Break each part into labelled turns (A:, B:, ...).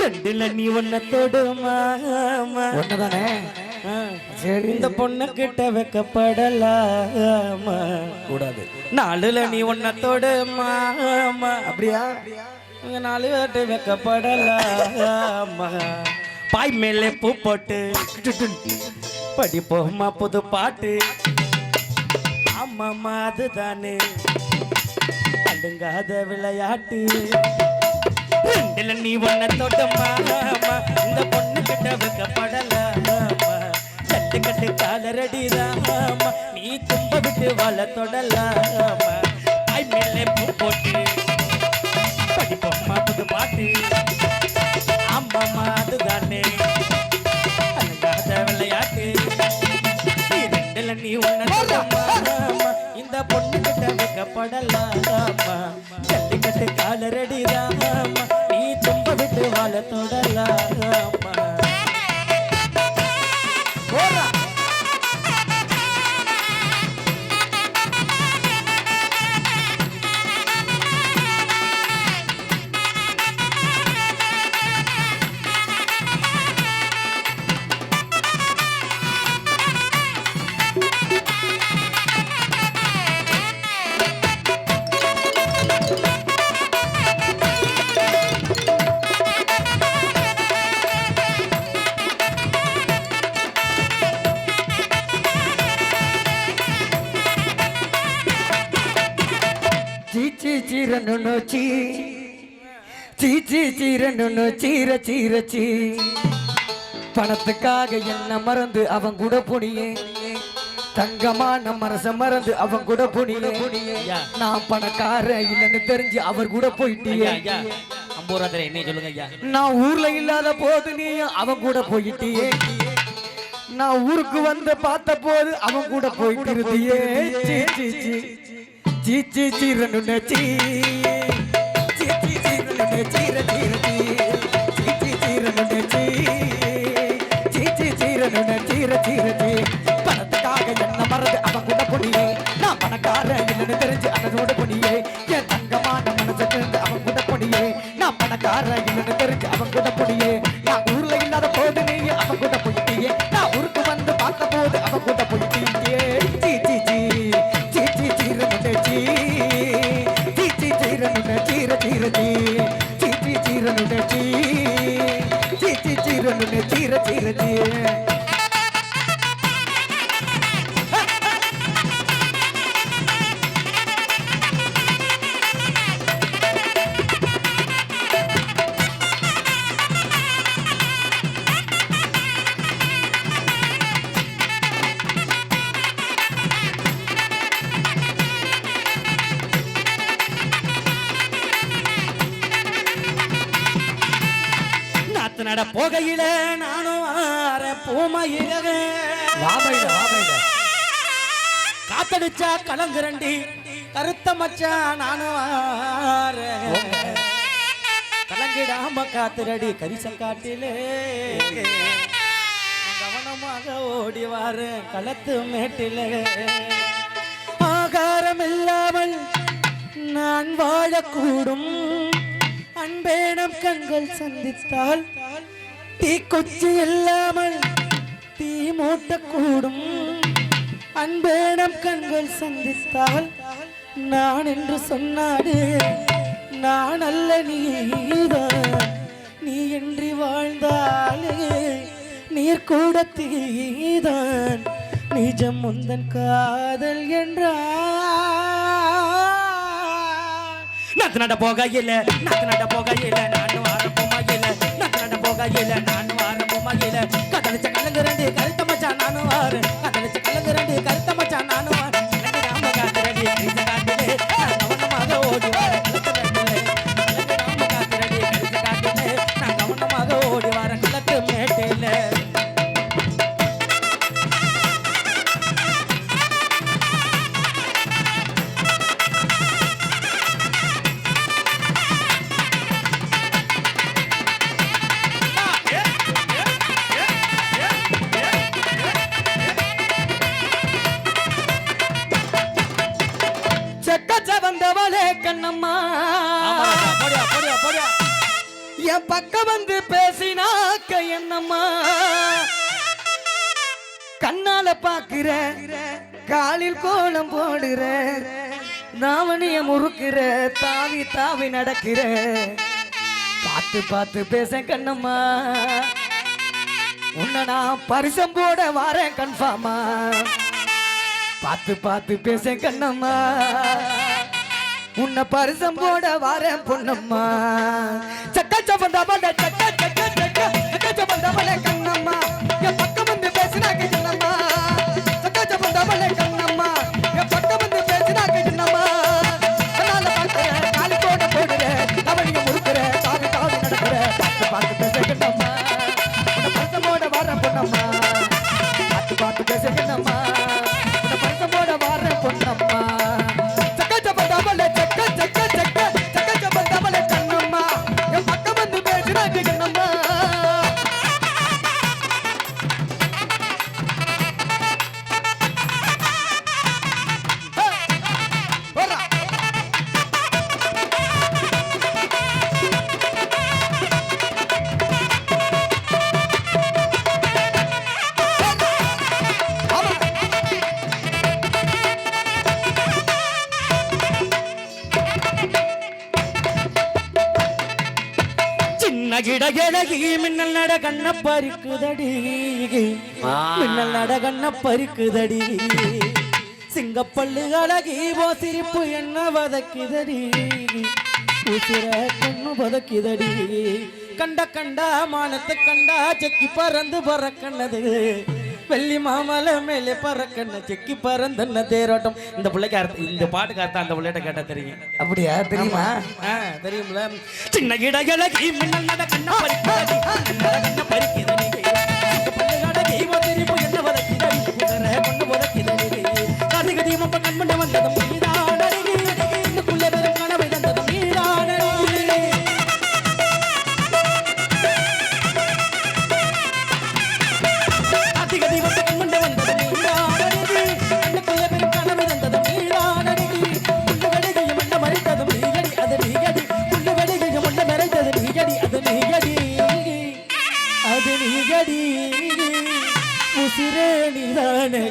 A: ரெண்டுல நீ ஒன்ன தொடுமா
B: ஒண்ணுதானே? சரி,
A: இந்த பொண்ணு கிட்ட வைக்கப்படலாமா
B: கூடாது.
A: நாலுல நீ ஒன்ன தொடுமா
B: அப்படியா?
A: இங்க நாலு பேர்ட்டு வைக்கப்படலாமா பாய் மேலே பூ போட்டு படிப்போமா புது பாட்டு ஆமாமா அதுதானே அழுங்காத விளையாட்டு ரெண்டுல நீ ஒன்ன தொட்டமா இந்த பொண்ணு கிட்ட வைக்கப்படலாமா ஜல்லிக்கட்டு காலரடிதாமா நீ தும்ப விட்டு வாழ தொடலாமா பாய் மேலே பூ போட்டு படிப்போமா புது பாட்டு ஆமாமா அதுதானே அழுங்காத விளையாட்டு ரெண்டுல நீ ஒன்ன தொட்டமா இந்த பொண்ணு கிட்ட வைக்கப்படலாமா ஜல்லிக்கட்டு காலரடிதாமா நீ தும்ப விட்டு வாழ தொடலாமா
B: சீரச்சி பணத்துக்காக என்ன மறந்து அவன் கூட புனியே தங்கமான மனச மறந்து அவன் கூட புனியே நான் பணக்கார இல்லைன்னு தெரிஞ்சு அவர் கூட போயிட்டியே
A: என்ன சொல்லுங்க ஐயா
B: நான் ஊர்ல இல்லாத போது நீ அவன் கூட போயிட்டியே நான் ஊருக்கு வந்து பார்த்த போது அவன் கூட போயிட்டிருந்தியே பணத்துக்காக என்ன மறந்து அவன் கூட பொடியே நான் பணக்கார இல்லைன்னு தெரிஞ்சு அவனோட பொடியே என் தங்கமான மனசை தெரிஞ்சு அவன் கூட பொடியே நான் பணக்கார இல்லைன்னு தெரிஞ்சு அவன் கூட பொடியே நான் ஊர்ல இல்லாத போது நீ அவன் கூட போயிட்டியே நான் ஊருக்கு வந்து பார்த்த போது அவன் கூட போயிட்டியே
A: நட போகையில நானும் ஆற பூமையில காத்தடிச்சா கலங்குரண்டி கருத்த மச்சா நானும் ஆற கலங்கிடாம காத்துரடி கரிசம் காட்டிலே கவனமாக ஓடி வார களத்து மேட்டிலே ஆகாரம் இல்லாமல் நான் வாழக்கூடும் அன்பேனம் கண்கள் சந்தித்தால் தீக்குச்சி இல்லாமல் தீ மூட்டக்கூடும் அன்பேனம் கண்கள் சந்தித்தால் நான் என்று சொன்னாடு நான் அல்ல நீதான் நீ என்று வாழ்ந்தாலே நீர் கூட தீதான் நிஜம் முந்தன் காதல் என்றார் நட போகையில நானும் ஆரம்பமாயில நட போகையில நானும் ஆரம்பமாயில கதலிச்ச கலங்குரண்டி கருத்த மச்சான் நானும் வாரு கதலிச்ச கலங்குரண்டி கருத்த மச்சான் நானும் வாரு ராம காத்திரடி காட்டிலே நான் கவனமாக ஓடி வார களத்து மேட்டிலே ராம காத்திரடி கருத்து காட்டிலே நான் கவனமாக ஓடி வார களத்து மேட்டிலே
B: பக்கம் வந்து பேசினாக்க என்னம்மா கண்ணால பாக்குற காலில் கோலம் போடுற நாவணிய முறுக்குற தாவி தாவி நடக்கிற பார்த்து பார்த்து பேச கண்ணம்மா உன்னை நான் பரிசம் போட வாரேன் கன்ஃபார்மா பார்த்து பார்த்து பேச கண்ணம்மா உன்னை பரிசம் போட வாரேன் பொண்ணம்மா சக்க சப்பந்தாமல சக்க சக்க சக்க சக்க சப்பந்தாமல கண்ணம்மா என் பக்கம் வந்து பேசினாக்க கண்ணம்மா சக்க சப்பந்தாமல கண்ணம்மா என் பக்கம் வந்து பேசினாக்க கண்ணம்மா கண்ணால பாக்குற காலி கோட போடுற அவனிய முறுக்குற தாவி தாவி நடக்கிற பார்த்து பார்த்து பேச கண்ணம்மா உன்னை பரிசம் போட வாரேன் பொண்ணம்மா பார்த்து பார்த்து பேச கண்ணம்மா உன்னை பரிசம் போட வாரேன் பொண்ணம்மா சக்க சப்பந்தாமல சக்க சக்க சக்க சக்க சப்பந்தாமல கண்ணம்மா என் பக்கம் வந்து பேசினாக்க கண்ணம்மா
A: சின்ன கிடகிழகி மின்னல் நட கண்ண பறிக்குதடி மின்னல் நட கண்ண பறிக்குதடி சிங்கப்பள்ளு அழகி ஓ சிரிப்பு என்ன வதக்குதடி உசிர கண்ணு வதக்குதடி கண்ட கண்டா மானத்தை கண்டா செக்கி பறந்து பறக்கண்ணது வெள்ளி மாமலை மேலே பறக்கண்ண செக்கி பறந்தன்ன தேரோட்டம் இந்த பிள்ளைக்கு அர்த்தம் இந்த பாட்டுக்கு அர்த்தம் அந்த பிள்ளைகிட்ட கேட்டா தெரியும்
B: அப்படியா தெரியுமா
A: தெரியும்ல சின்ன இடையழகி மின்னல் நட கண்ண பறிக்குதடி கண்ண பறிக்குதடி பள்ளிகடகி திருப்பு என்ன வதக்கிதடி உதர கொண்டு வதக்கிதடி கதிக தீமப்ப கண்மண்ட வந்ததும் நீதானடி இன்னுக்குள்ளே வெறும் கனவை தந்ததும் நீதானடி அதிக தீமப்ப கண்மண்ட வந்ததும் நீதானடி இன்னுக்குள்ளே வெறும் கனவை தந்ததும் நீதானடி புல்லு வெடிகையும் மண்ண மறித்ததும் நீயடி அது நீயடி புல்லு வெடிகையும் மண்ண மறைத்தது நீயடி அது நீயடி அது நீயடி உசிரே நீதானடி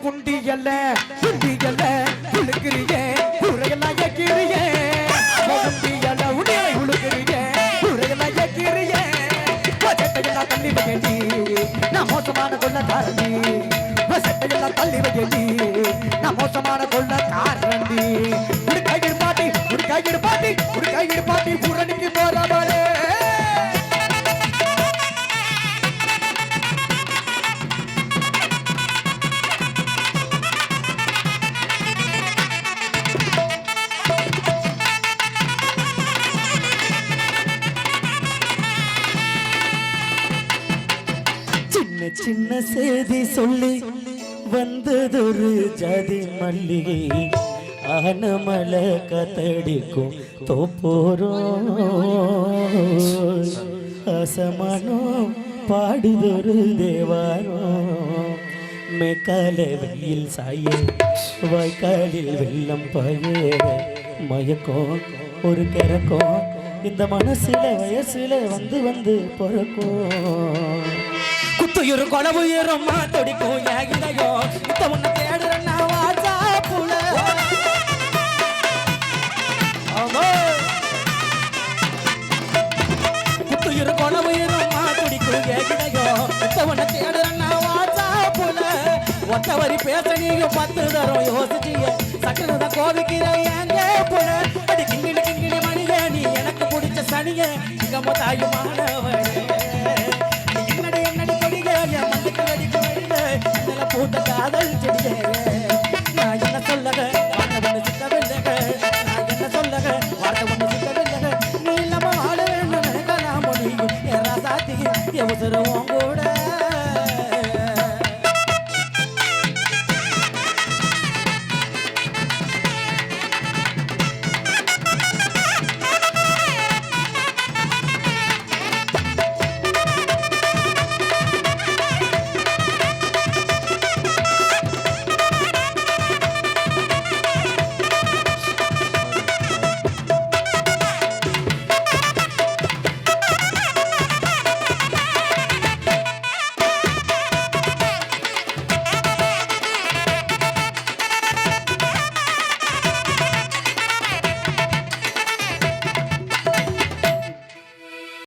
B: குண்டியல்ல குண்டியல்ல உழுக்கிறியே உரையெல்லாம் ஏக்கிறியே குண்டியல்ல உடையை உழுக்கிறியே உரையெல்லாம் ஏக்கிறியே சட்டையெல்லாம் தள்ளி வையண்டி நான் மோசமான கொள்ள காரணி சட்டையெல்லாம் தள்ளி வையண்டி நான் மோசமான கொள்ள காரணி உடுக்காயிரு பாட்டி உடுக்காயிரு பாட்டி உடுக்காயிரு பாட்டி பூரணிக்கு போறாமலே
A: சின்ன செய்தி சொல்லி வந்ததொரு ஜாதி மல்லிகை ஆனமலை கத்தடிக்கும் தோப்போரும் அசமானோ பாடுதொரு தேவாரம் மேக்கால வெயில் சாய வாய்க்காலில் வெள்ளம் பாய மயக்கம் ஒரு கிறக்கம் இந்த மனசுல வயசுல வந்து வந்து பிறக்கும் குத்துயிரு கொலவுயிரம்மா தொடிக்கும் ஏகிதையோ இத்த உன்னை தேடுறன்னா வாசா புல குத்துயிரு கொலவுயிரம்மா தொடிக்கும் ஏகிதையோ இத்த உன்னை தேடுறன்னா வாசா புல ஒத்த வரி பேச நீங்க 10 தரம் யோசிச்சிய சக்கரத கோவிக்கிற ஏங்க புல அடி கிங்கிணி கிங்கிணி மணிய நீ எனக்கு பிடிச்ச சனிய இங்க மொத்தாயுமானவனே பூத்த காதல் செடியே நான் என்ன சொல்லக வார்த்தை ஒன்று சிக்கவில்லைக நான் என்ன சொல்லக வார்த்தை ஒன்று சிக்கவில்லைக நீ இல்லாம வாழ வேண்டும் நினைக்கலாம் முடியும் ஏ ராசாத்தி கூட